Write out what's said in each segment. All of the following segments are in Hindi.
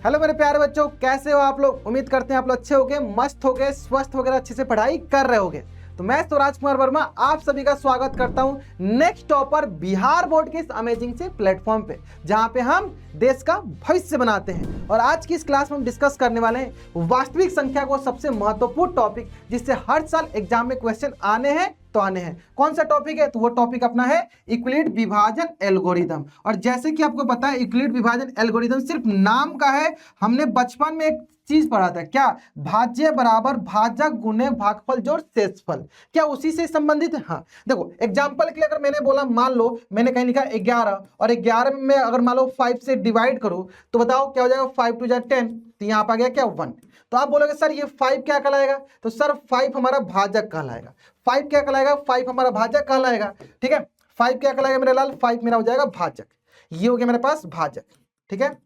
हेलो मेरे प्यारे बच्चों, कैसे हो आप लोग। उम्मीद करते हैं आप लोग अच्छे होगे, मस्त होगे, स्वस्थ वगैरह अच्छे से पढ़ाई कर रहे होगे। तो मैं स्वराज कुमार वर्मा आप सभी का स्वागत करता हूं नेक्स्ट टॉपर बिहार बोर्ड के इस अमेजिंग से प्लेटफॉर्म पे, जहां पे हम देश का भविष्य बनाते हैं। और आज की इस क्लास में हम डिस्कस करने वाले हैं वास्तविक संख्या को सबसे महत्वपूर्ण टॉपिक, जिससे हर साल एग्जाम में क्वेश्चन आने हैं तो आने हैं। कौन सा टॉपिक है? तो वो टॉपिक अपना है यूक्लिड विभाजन एल्गोरिदम। और जैसे कि आपको पता है यूक्लिड विभाजन एल्गोरिदम सिर्फ नाम का है। हमने बचपन में एक चीज पढ़ा था, क्या? भाज्य बराबर भाजक गुणे भागफल जोड़ शेषफल। क्या उसी से संबंधित है? हाँ, देखो एग्जांपल के लिए अगर मैंने बोला, मान लो मैंने कहीं लिखा 11 और 11 में अगर मान लो 5 से डिवाइड करो तो बताओ क्या हो जाएगा। 5 2 10, तो यहाँ पर आ गया क्या 1। तो आप बोलोगे सर ये 5 क्या कहलाएगा? तो सर 5 हमारा भाजक कहलाएगा। 5 क्या कहलाएगा? 5 हमारा भाजक कहलाएगा। ठीक है, 5 क्या कहलाएगा मेरे लाल? 5 मेरा हो जाएगा भाजक। ये हो गया मेरे पास भाजक। ठीक है,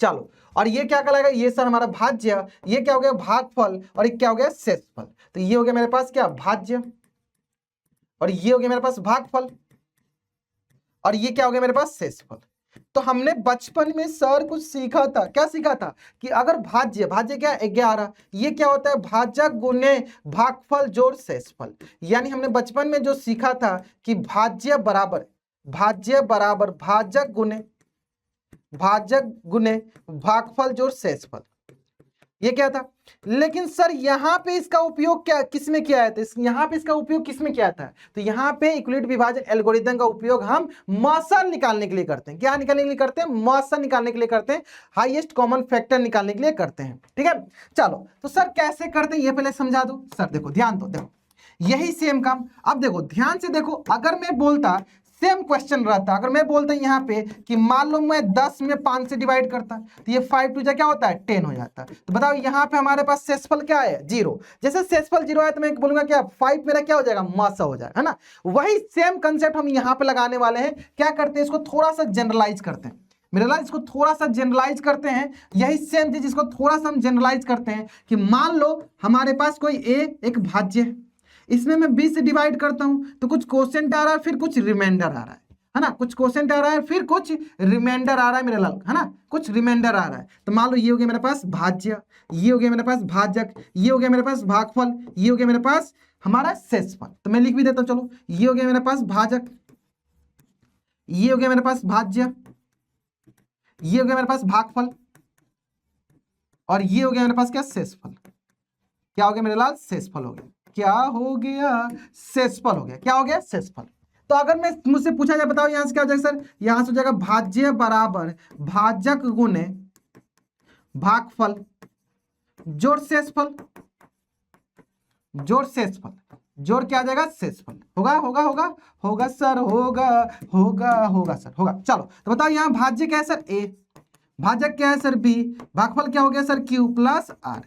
चलो, और ये क्या कहलाएगा? ये सर हमारा भाज्य। ये क्या हो गया? भागफल। और ये क्या हो गया? शेषफल। तो ये हो गया मेरे पास क्या? भाज्य। और ये हो गया मेरे पास भागफल। और ये क्या हो गया मेरे पास? शेषफल। तो हमने बचपन में सर कुछ सीखा था। क्या सीखा था? कि अगर भाज्य, भाज्य क्या? 11, ये क्या होता है? भाजक गुणे भागफल जोड़ शेषफल। यानी हमने बचपन में जो सीखा था कि भाज्य बराबर भाजक गुणे भागफल जोड़ शेषफल, ये क्या था। लेकिन सर यहाँ पे इसका उपयोग क्या किसमें किया है? तो यहाँ पे इसका उपयोग किसमें किया था? तो यहाँ पे यूक्लिड विभाजन एल्गोरिदम का उपयोग हम मौसल निकालने के लिए करते हैं। क्या निकालने के लिए करते हैं? मौसल निकालने के लिए करते हैं, हाईएस्ट कॉमन फैक्टर निकालने के लिए करते हैं। ठीक है, चलो तो सर कैसे करते हैं ये पहले समझा दो। सर देखो, ध्यान दो, देखो यही सेम काम। अब देखो ध्यान से देखो, अगर मैं बोलता सेम क्वेश्चन रहता, अगर मैं बोलता यहाँ पे कि मान लो मैं 10 में 5 से डिवाइड करता, तो ये 5 2 क्या होता है? 10 हो जाता। तो बताओ यहाँ पे हमारे पास शेषफल क्या है? 0। जैसे शेषफल 0 है तो मैं बोलूंगा क्या? 5 मेरा क्या हो जाएगा? मासा हो जाएगा, है ना। वही सेम कंसेप्ट हम यहाँ पे लगाने वाले हैं। क्या करते हैं? इसको थोड़ा सा जनरलाइज करते हैं मेरे लाल, इसको थोड़ा सा जनरलाइज करते हैं। यही सेम चीज इसको थोड़ा सा हम जनरलाइज करते हैं कि मान लो हमारे पास कोई एक भाज्य है, इसमें मैं 20 से डिवाइड करता हूं तो कुछ क्वोशिएंट आ रहा है, फिर कुछ रिमाइंडर आ रहा है ना। कुछ क्वोशिएंट आ रहा है, फिर कुछ रिमाइंडर आ रहा है मेरे लाल, है ना। कुछ रिमाइंडर आ रहा है। तो मान लो ये हो गया मेरे पास भाज्य, ये हो गया मेरे पास भाजक, ये हो गया मेरे पास भागफल, ये हो गया मेरे पास हमारा शेषफल। तो मैं लिख भी देता हूं, चलो ये हो गया मेरे पास भाजक, ये हो गया मेरे पास भाज्य, ये हो गया मेरे पास भागफल, और ये हो गया मेरे पास क्या? शेषफल। क्या हो गया मेरे लाल? शेषफल हो गया। क्या हो गया? शेषफल हो गया। क्या हो गया? शेषफल। तो अगर मैं मुझसे पूछा जाए, बताओ यहां से क्या हो जाएगा सर? यहां से हो जाएगा भाज्य बराबर भाजक गुणे भागफल जोड़ शेषफल। जोड़ शेषफल, जोड़ क्या आ जाएगा? शेषफल। होगा होगा होगा होगा सर, होगा होगा होगा सर, होगा। चलो तो बताओ यहाँ भाज्य क्या है सर? ए, भाजक क्या है सर? बी, भागफल क्या हो गया सर? Q plus are.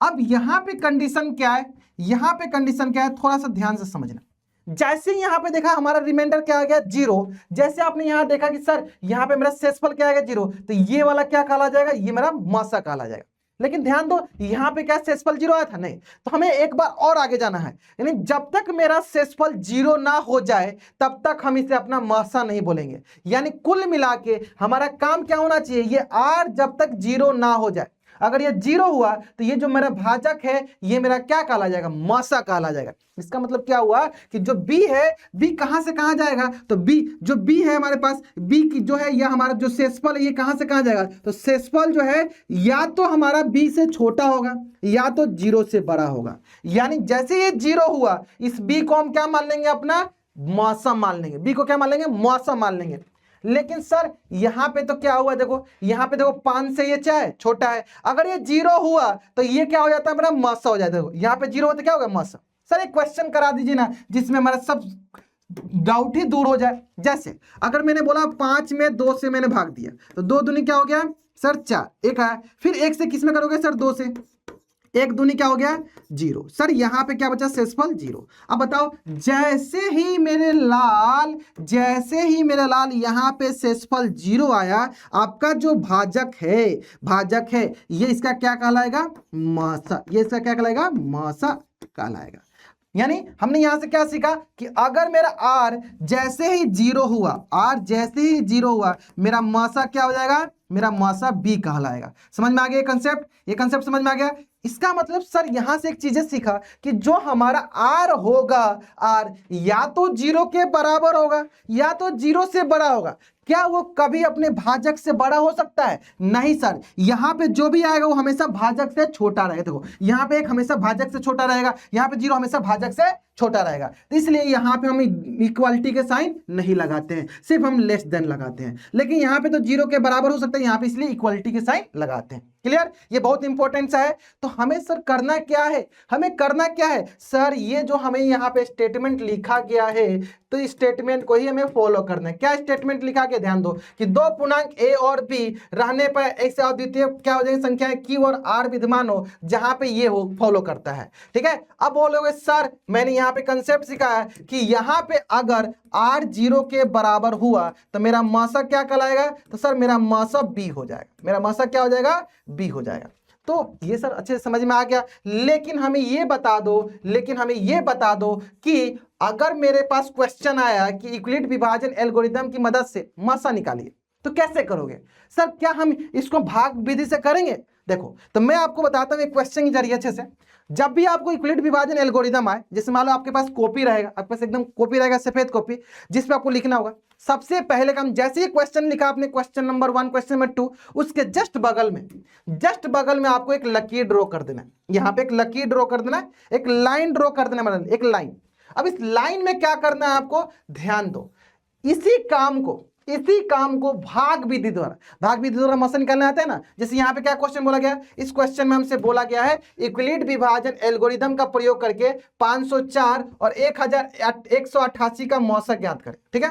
अब यहां पे कंडीशन क्या है? यहां पे कंडीशन क्या है? थोड़ा सा ध्यान से समझना। जैसे यहां पे देखा हमारा रिमाइंडर क्या आ गया? 0। जैसे आपने यहां देखा कि सर यहां पे मेरा शेषफल क्या आएगा? 0। तो ये वाला क्या कहला जाएगा? ये मेरा मासा कहला जाएगा। लेकिन ध्यान दो, यहां पे क्या शेषफल 0 आया था? नहीं। तो हमें एक बार और आगे जाना है, यानी जब तक मेरा शेषफल 0 ना हो जाए तब तक हम इसे अपना मासा नहीं बोलेंगे। यानी कुल मिला के हमारा काम क्या होना चाहिए? ये आर जब तक 0 ना हो जाए। अगर ये 0 हुआ तो ये जो मेरा भाजक है ये मेरा क्या कहला जाएगा? मासा कहला जाएगा। इसका मतलब क्या हुआ कि जो बी है, बी कहां से कहां जाएगा? तो बी, जो बी है हमारे पास, बी की जो है यह हमारा जो शेषफल है ये कहां से कहां जाएगा? तो शेषफल जो है या तो हमारा बी से छोटा होगा या तो 0 से बड़ा होगा। यानी जैसे ये 0 हुआ, इस बी को हम क्या मान लेंगे? अपना मासा मान लेंगे। बी को क्या मान लेंगे? मासा मान लेंगे। लेकिन सर यहां पे तो क्या हुआ? देखो यहां पे देखो 5 से ये क्या है? छोटा है। अगर ये 0 हुआ तो ये क्या हो जाता है? मेरा मासा हो जाता है। देखो यहां पे 0 होता क्या होगा? मासा। सर एक क्वेश्चन करा दीजिए ना जिसमें हमारा सब डाउट ही दूर हो जाए। जैसे अगर मैंने बोला 5 में 2 से मैंने भाग दिया तो 2 दूनी क्या हो गया सर? 4। एक है, फिर 1 से किस में करोगे सर? 2 से। 1 दूनी क्या हो गया? 0। सर यहां पे क्या बचा? शेषफल 0। अब बताओ जैसे ही मेरे लाल यहां पे शेषफल 0 आया, आपका जो भाजक है ये इसका क्या कहलाएगा? मासा। ये इसका क्या कहलाएगा? मासा कहलाएगा। यानी हमने यहां से क्या सीखा कि अगर मेरा आर जैसे ही 0 हुआ, मेरा मासा क्या हो जाएगा? मेरा मौसा बी कहलाएगा। समझ में आ गया ये कंसेप्ट? ये कंसेप्ट समझ में आ गया? इसका मतलब सर यहां से एक चीजें सीखा कि जो हमारा आर होगा, आर या तो 0 के बराबर होगा या तो 0 से बड़ा होगा। क्या वो कभी अपने भाजक से बड़ा हो सकता है? नहीं सर, यहां पे जो भी आएगा वो हमेशा भाजक से छोटा रहेगा। देखो यहां पे एक हमेशा भाजक से छोटा रहेगा, यहां पे 0 हमेशा भाजक से छोटा रहेगा। तो इसलिए यहां पे हम इक्वालिटी के साइन नहीं लगाते हैं, सिर्फ हम लेस देन लगाते हैं। लेकिन यहां पे तो 0 के बराबर हो सकता है, यहां पे इसलिए इक्वालिटी के साइन लगाते हैं। क्लियर? ये बहुत इंपॉर्टेंट सा है। तो हमें सर करना क्या है? हमें करना क्या है सर? ये जो हमें यहाँ पे स्टेटमेंट लिखा गया है, तो इस स्टेटमेंट को ही हमें फॉलो करना है। क्या स्टेटमेंट लिखा गया? ध्यान दो कि दो पूर्णांक a और b रहने पर ऐसे अद्वितीय क्या हो जाएगी संख्याएं q और r विद्यमान हो, जहां पे ये हो फॉलो करता है। ठीक है? अब बोलोगे सर मैंने यहाँ पे कंसेप्ट सिखाया है कि यहाँ पे अगर r 0 के बराबर हुआ तो मेरा मौसा क्या कहलाएगा? तो सर मेरा मौसा b हो जाएगा। मेरा मौसा क्या हो जाएगा? b हो जाएगा। तो ये सर अच्छे से समझ में आ गया। लेकिन हमें ये बता दो कि अगर मेरे पास क्वेश्चन आया कि यूक्लिड विभाजन एल्गोरिथम की मदद से मौसा निकालिए, तो कैसे करोगे सर? क्या हम इसको भाग विधि से करेंगे? देखो तो मैं आपको बताता हूं एक क्वेश्चन के जरिए अच्छे से। जब भी आपको यूक्लिड विभाजन एल्गोरिथम आए, जैसे मान लो आपके पास कॉपी रहेगा, आपके पास एकदम कॉपी रहेगा, सफेद कॉपी, जिसपे आपको लिखना होगा। सबसे पहले काम, जैसे ही क्वेश्चन लिखा आपने, क्वेश्चन नंबर 1, क्वेश्चन नंबर 2, उसके जस्ट बगल में आपको एक लकीर ड्रॉ कर देना है। यहां पे एक लकीर ड्रॉ कर देना है, एक लाइन ड्रॉ कर देना, मतलब एक लाइन। अब इस लाइन में क्या करना है आपको? ध्यान दो, इसी काम को भाग विधि द्वारा मौसा निकालना आता है ना। जैसे यहाँ पे क्या क्वेश्चन बोला गया? इस क्वेश्चन में हमसे बोला गया है यूक्लिड विभाजन एल्गोरिथम का प्रयोग करके 504 और 1188 का मौसा ज्ञात करें। ठीक है,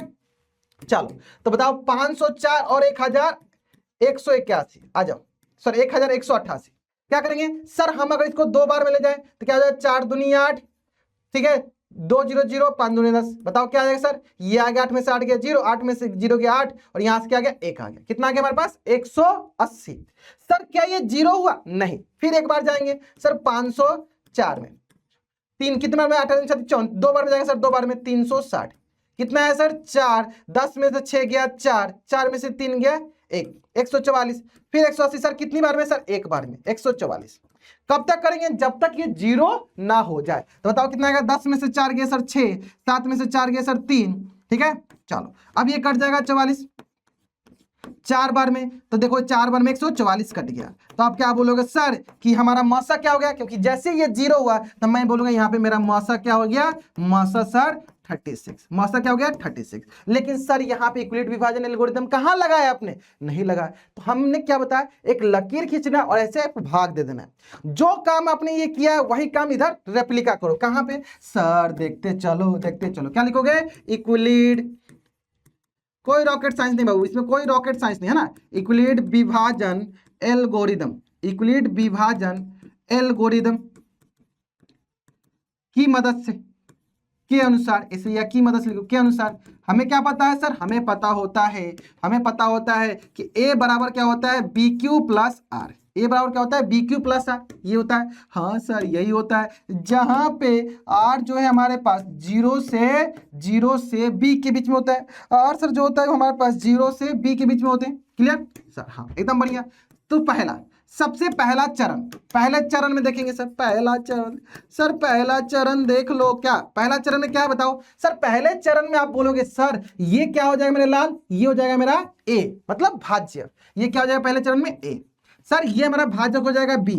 चलो तो बताओ 504 और 1181, आ जाओ सर 1188 क्या करेंगे सर? हम अगर इसको 2 बार में ले जाए तो क्या हो जाएगा? 4 दूनी 8, ठीक है, 2 0 0, 5 दूनी 10। बताओ क्या आ जाएगा सर? ये आ गया 8 में से 8 गया 0, 8 में से 0 गया 8, और यहां से क्या आ गया? 1 आ गया। कितना आ गया हमारे पास? 180। सर क्या ये 0 हुआ? नहीं। फिर एक बार जाएंगे सर 504 में 3 कितना में? 8 2 बार में जाएंगे सर, 2 बार में 360। कितना है सर? 4, 10 में से 6 गया 4, 4 में से 3 गया 1, 144। फिर 180 सर कितनी बार में? सर एक बार में 144। कब तक करेंगे? जब तक ये 0 ना हो जाए। तो बताओ कितना आएगा? 10 में से 4 गया सर 6, 7 में से 4 गया सर 3। ठीक है, चलो अब ये कट जाएगा 44 4 बार में, तो देखो 4 बार में 144 कट गया। तो आप क्या बोलोगे सर कि हमारा मौसा क्या हो गया? क्योंकि जैसे ये 0 हुआ तो मैं बोलूंगा यहाँ पे मेरा मौसा क्या हो गया? मौसा सर 36। मौसा क्या हो गया? 36। लेकिन सर यहाँ पे यूक्लिड विभाजन एल्गोरिथम कहाँ लगाया आपने? नहीं लगाया। तो हमने क्या बताया? एक लकीर खींचना और ऐसे भाग दे देना। जो काम आपने ये किया वही काम इधर रेप्लिका करो। कहाँ पे सर? देखते चलो क्या लिखोगे? यूक्लिड, कोई रॉकेट साइंस नहीं बाबू, इसमें कोई रॉकेट साइंस नहीं है ना। यूक्लिड विभाजन एल्गोरिथम की मदद से, के अनुसार, इसे या की मदद से लिखो, के अनुसार। हमें क्या पता है सर? हमें पता होता है कि a बराबर क्या होता है? BQ plus are. ए बराबर क्या होता है? BQ प्लस आर, ये होता है। हाँ सर यही होता है, जहां पे r जो है हमारे पास 0 से b के बीच में होता है। r सर जो होता है हमारे पास 0 से b के बीच में होते हैं। Clear sir? हाँ एकदम बढ़िया। तो सबसे पहला चरण, पहले चरण में देखेंगे सर। पहला चरण देख लो। क्या पहला चरण में क्या है बताओ सर? पहले चरण में आप बोलोगे सर ये क्या हो जाएगा मेरे लाल? ये हो जाएगा मेरा a, मतलब भाज्य। ये क्या हो जाएगा पहले चरण में? a। सर ये हमारा भाजक हो जाएगा b,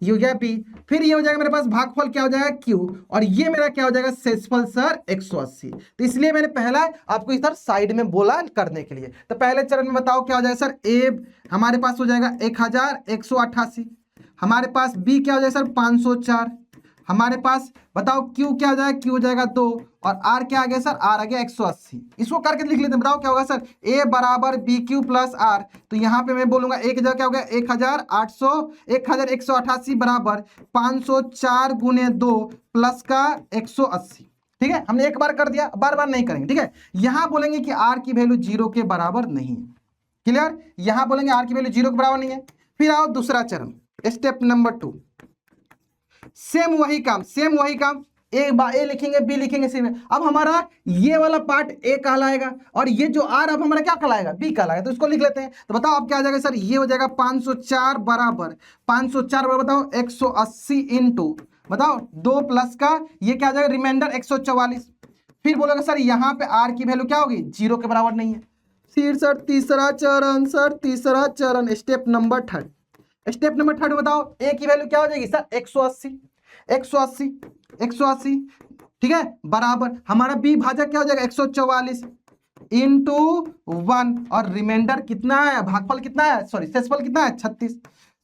ये हो गया b। फिर ये हो जाएगा मेरे पास भागफल क्या हो जाएगा? q, और ये मेरा क्या हो जाएगा? शेषफल सर 180। तो इसलिए मैंने पहला आपको इधर साइड में बोला करने के लिए। तो पहले चरण में बताओ क्या हो जाएगा सर? a हमारे पास हो जाएगा 1188, हमारे पास b क्या हो जाएगा सर? 504, हमारे पास बताओ q क्या हो जाएगा? q हो जाएगा 2, और r क्या आ गया सर? r आ गया 180। इसको करके लिख लेते हैं। बताओ क्या होगा सर? a बराबर BQ प्लस r। तो यहाँ पे मैं बोलूंगा एक जगह क्या हो गया? 1188 बराबर 504 गुने 2 प्लस का 180। ठीक है, हमने एक बार कर दिया, बार बार नहीं करेंगे। ठीक है, यहां बोलेंगे कि r की वैल्यू 0 के बराबर नहीं है। क्लियर? यहां बोलेंगे r की वैल्यू 0 के बराबर नहीं है। फिर आओ दूसरा चरण, स्टेप नंबर 2। सेम वही काम ए लिखेंगे, बी लिखेंगे, सी में। अब हमारा ये वाला पार्ट ए कहलाएगा और ये जो आर अब हमारा क्या कहलाएगा, बी कहलाएगा। तो इसको लिख लेते हैं। तो बताओ अब क्या आ जाएगा सर, ये हो जाएगा 504 बराबर 504 बराबर बताओ 180 इंटू बताओ 2 प्लस का ये क्या आ जाएगा रिमाइंडर 144। फिर बोलोगे सर यहाँ पे आर की वैल्यू क्या होगी, 0 के बराबर नहीं है। फिर सर तीसरा चरण, सर तीसरा चरण step number third. Step number third बताओ ए की वैल्यू क्या हो जाएगी सर 180 180 180 ठीक है, बराबर हमारा बी भाजक क्या हो जाएगा 144 इंटू 1 और रिमाइंडर कितना है, भागफल कितना है, सॉरी शेषफल कितना है 36।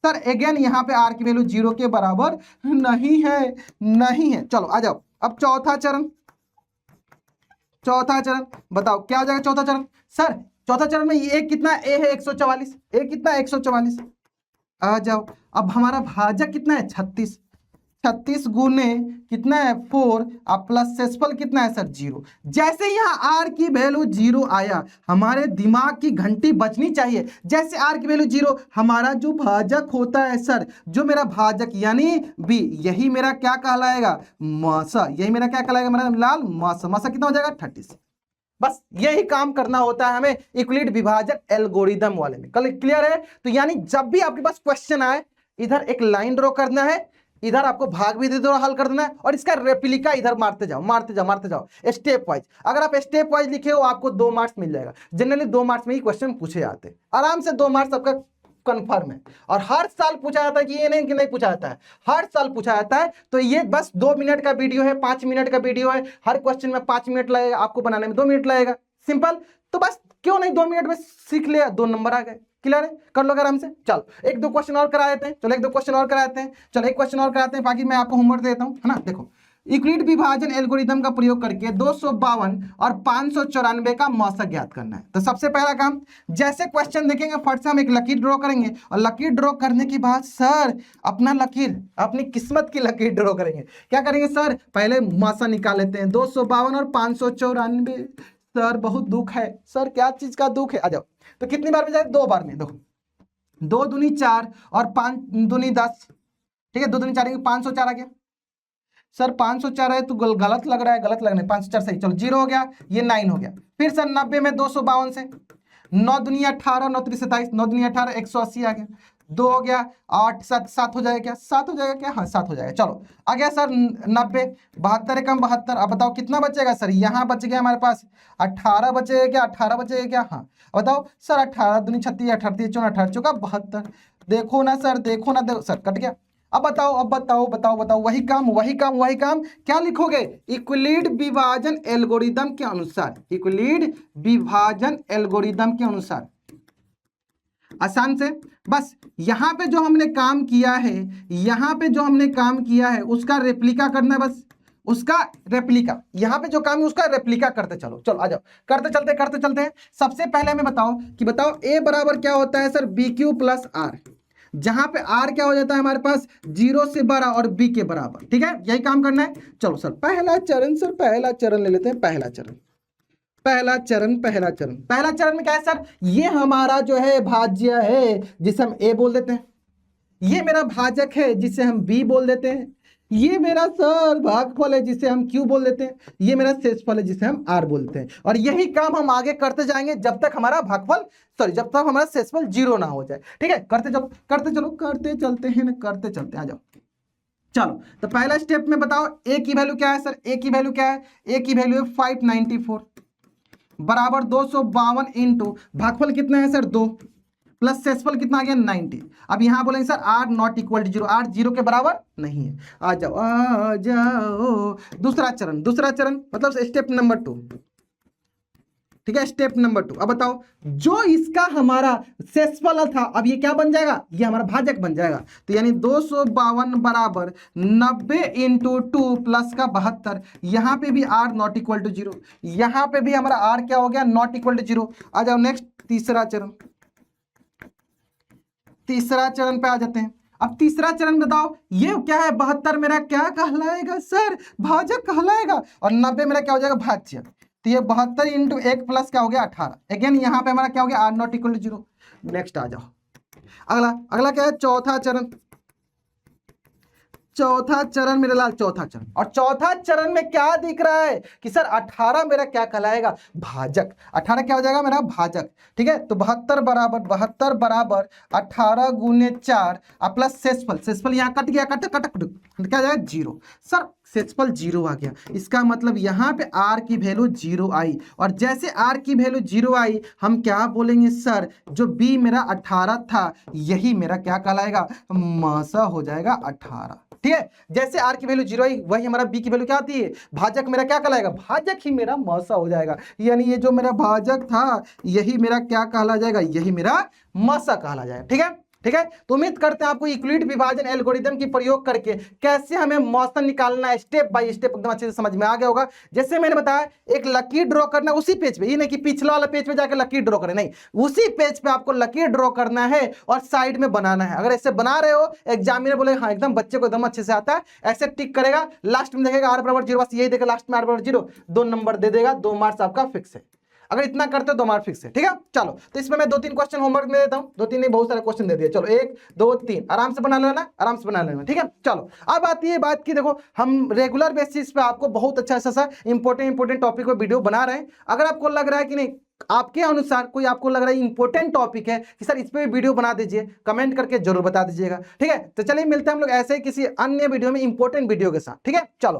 सर अगेन यहाँ पे आर की वैल्यू 0 के बराबर नहीं है, नहीं है। चलो आ जाओ अब चौथा चरण। चौथा चरण बताओ क्या हो जाएगा चौथा चरण। सर चौथा चरण में ए कितना, ए है 144, ए कितना है 144। आ जाओ अब हमारा भाजक कितना है 36, 36 गुने कितना है 4 और प्लस शेषफल कितना है सर 0। जैसे यहाँ आर की वैल्यू 0 आया हमारे दिमाग की घंटी बजनी चाहिए। जैसे आर की वैल्यू 0 हमारा जो भाजक होता है सर, जो मेरा भाजक यानी बी, यही मेरा क्या कहलाएगा मासा, यही मेरा क्या कहलाएगा मेरा लाल मासा। मासा कितना हो जाएगा 36। बस यही काम करना होता है हमें यूक्लिड विभाजक एल्गोरिदम वाले में। कल क्लियर है। तो यानी जब भी आपके पास क्वेश्चन आए इधर एक लाइन ड्रॉ करना है, इधर आपको भाग भी दे दो हल कर देना है और इसका रेप्लिका इधर मारते जाओ मारते जाओ मारते जाओ स्टेप वाइज। अगर आप स्टेप वाइज लिखे हो आपको 2 मार्क्स मिल जाएगा। जनरली 2 मार्क्स में ही क्वेश्चन पूछे जाते हैं, आराम से 2 मार्क्स आपका कंफर्म है। और हर साल पूछा जाता है कि ये नहीं कि नहीं पूछा जाता है, हर साल पूछा जाता है। तो ये बस 2 मिनट का वीडियो है, 5 मिनट का वीडियो है, हर क्वेश्चन में 5 मिनट लगेगा, आपको बनाने में 2 मिनट लगेगा, सिंपल। तो बस क्यों नहीं 2 मिनट में सीख लिया, 2 नंबर आ गए। क्लियर है, कर लो आराम से। चलो 1-2 क्वेश्चन और करा देते हैं, चलो 1-2 क्वेश्चन और कराते हैं, चलो 1 क्वेश्चन और कराते हैं, बाकी मैं आपको होमवर्क देता हूं, है ना। देखो यूक्लिड विभाजन एल्गोरिदम का प्रयोग करके 252 और 594 का मौसक ज्ञात करना है। तो सबसे पहला काम, जैसे क्वेश्चन देखेंगे फट से हम एक लकीर ड्रॉ करेंगे और लकीर ड्रॉ करने के बाद सर अपना लकीर, अपनी किस्मत की लकीर ड्रॉ करेंगे। क्या करेंगे सर, पहले मौसा निकाल लेते हैं 252 और 594। सर बहुत दुख है सर, क्या चीज का दुख है, आ जाओ। तो कितनी बार में जाए, 2 बार में। देखो 2 दूनी 4 और 5 दूनी 10, ठीक है, 2 दूनी 4 504 आ गया। सर 504 है तो गलत लग रहा है, गलत लगने 504 सही, चलो 0 हो गया, ये 9 हो गया। फिर सर 90 में 252 से 9 दूनी 18, 9 3 27, 9 दूनी 18 180 आ गया। 2 हो गया, 8 7 हो जाएगा क्या, 7 हो जाएगा क्या, हाँ 7 हो जाएगा। चलो आ गया सर 90, 72 कम 72। अब बताओ कितना बचेगा सर, यहाँ बच गया हमारे पास 18 बचेगा क्या, 18 बचेगा क्या, हाँ बताओ सर 18 दूनी 36, 18 4 18 चौका 72। देखो ना सर, देखो ना, देखो सर कट गया। अब बताओ, अब बताओ बताओ बताओ, वही काम वही काम वही काम, क्या लिखोगे, यूक्लिड विभाजन एल्गोरिदम के अनुसार, यूक्लिड विभाजन एल्गोरिदम के अनुसार। आसान से बस यहां पे जो हमने काम किया है, यहां पे जो हमने काम किया है उसका रेप्लिका करना है, बस उसका रेप्लिका, यहां पे जो काम है उसका रेप्लिका करते चलो। चलो आ जाओ, करते चलते हैं। सबसे पहले हमें बताओ कि बताओ ए बराबर क्या होता है sir, B Q plus R, जहां पे आर क्या हो जाता है हमारे पास 0 से बड़ा और बी के बराबर, ठीक है, यही काम करना है। चलो सर पहला चरण, सर पहला चरण ले लेते हैं, पहला चरण पहला चरण में क्या है सर, ये हमारा जो है भाज्य है जिसे हम ए बोल देते हैं, ये मेरा भाजक है जिसे हम बी बोल देते हैं, ये मेरा सर भागफल है जिसे हम क्यू बोल देते हैं, ये मेरा शेषफल है जिसे हम आर बोलते हैं। और यही काम हम आगे करते जाएंगे जब तक हमारा भागफल, सॉरी जब तक हमारा शेषफल 0 ना हो जाए, ठीक है। करते चलते हैं ना, करते चलते, आ जाओ। चलो तो पहला स्टेप में बताओ ए की वैल्यू क्या है सर, ए की वैल्यू क्या है, ए की वैल्यू है 594 बराबर 252 इंटू भागफल कितना है सर 2 प्लस शेषफल कितना आ गया 90। अब यहां बोलेंगे sir R not equal to 0, R 0 के बराबर नहीं है। आ जाओ दूसरा चरण मतलब स्टेप नंबर 2, ठीक है, स्टेप नंबर 2। अब बताओ जो इसका हमारा शेषफल था, अब ये क्या बन जाएगा, ये हमारा भाजक बन जाएगा। तो यानी 252 बराबर 90 इंटू 2 प्लस का 72, यहां पे भी आर नॉट इक्वल टू 0, यहां पे भी हमारा आर क्या हो गया नॉट इक्वल टू 0। आ जाओ नेक्स्ट तीसरा चरण पे आ जाते हैं। अब तीसरा चरण बताओ ये क्या है, 72 मेरा क्या कहलाएगा सर, भाजक कहलाएगा, और 90 मेरा क्या हो जाएगा भाज्य। तो ये 72 इंटू 1 प्लस क्या हो गया 18। अगेन यहाँ पे हमारा क्या हो गया are not equal to 0। Next आ जाओ, अगला क्या है, चौथा चौथा चरण मेरे लाल, चौथा चरण। और चौथा चरण में क्या दिख रहा है कि सर 18 मेरा क्या कहलाएगा, भाजक। 18 क्या हो जाएगा मेरा, भाजक। ठीक है, तो 72 बराबर 18 गुने 4 प्लस शेषफल, शेषफल यहाँ कट गया, कट क्या जाएगा, 0। सर शेषफल 0 आ गया, इसका मतलब यहाँ पे r की वैल्यू 0 आई, और जैसे r की वैल्यू 0 आई हम क्या बोलेंगे सर, जो b मेरा 18 था यही मेरा क्या कहलाएगा, मासा हो जाएगा 18। ठीक है, जैसे r की वैल्यू 0 आई वही हमारा b की वैल्यू क्या आती है, भाजक मेरा क्या कहलाएगा, भाजक ही मेरा मासा हो जाएगा। यानी ये जो मेरा भाजक था यही मेरा क्या कहला जाएगा, यही मेरा मासा कहला जाएगा। ठीक है, ठीक है, तो उम्मीद करते हैं आपको यूक्लिड विभाजन एल्गोरिथम की प्रयोग करके कैसे हमें मौसम निकालना है स्टेप बाय स्टेप एकदम अच्छे से समझ में आ गया होगा। जैसे मैंने बताया एक लकीर ड्रॉ करना उसी पेज पे, ये नहीं कि पिछला वाला पेज पे जाकर लकीर ड्रॉ करें, नहीं, उसी पेज पे आपको लकीर ड्रॉ करना है और साइड में बनाना है। अगर ऐसे बना रहे हो एग्जामिनर बोले हाँ एकदम बच्चे को एकदम अच्छे से आता है, ऐसे टिक करेगा, लास्ट में देखेगा r बराबर 0, बस यही देगा लास्ट में r बराबर 0, 2 नंबर दे देगा, 2 मार्क्स आपका फिक्स है। अगर इतना करते हो 2 मार्क फिक्स है। ठीक है, चलो तो इसमें मैं 2-3 क्वेश्चन होमवर्क में देता हूं, 2-3 नहीं बहुत सारे क्वेश्चन दे दिए, चलो 1 2 3 आराम से बना लेना, आराम से बना लेना। ठीक है, चलो अब आती है बात की, देखो हम रेगुलर बेसिस पे आपको बहुत अच्छा सा इंपॉर्टेंट टॉपिक पे वीडियो बना रहे हैं। अगर आपको लग रहा है कि नहीं आपके अनुसार कोई आपको लग रहा है इंपॉर्टेंट टॉपिक है कि सर इस पे वीडियो बना दीजिए, कमेंट करके जरूर बता दीजिएगा। ठीक है, तो चलिए मिलते हैं हम लोग ऐसे ही किसी अन्य वीडियो में इंपॉर्टेंट वीडियो के साथ। ठीक है, चलो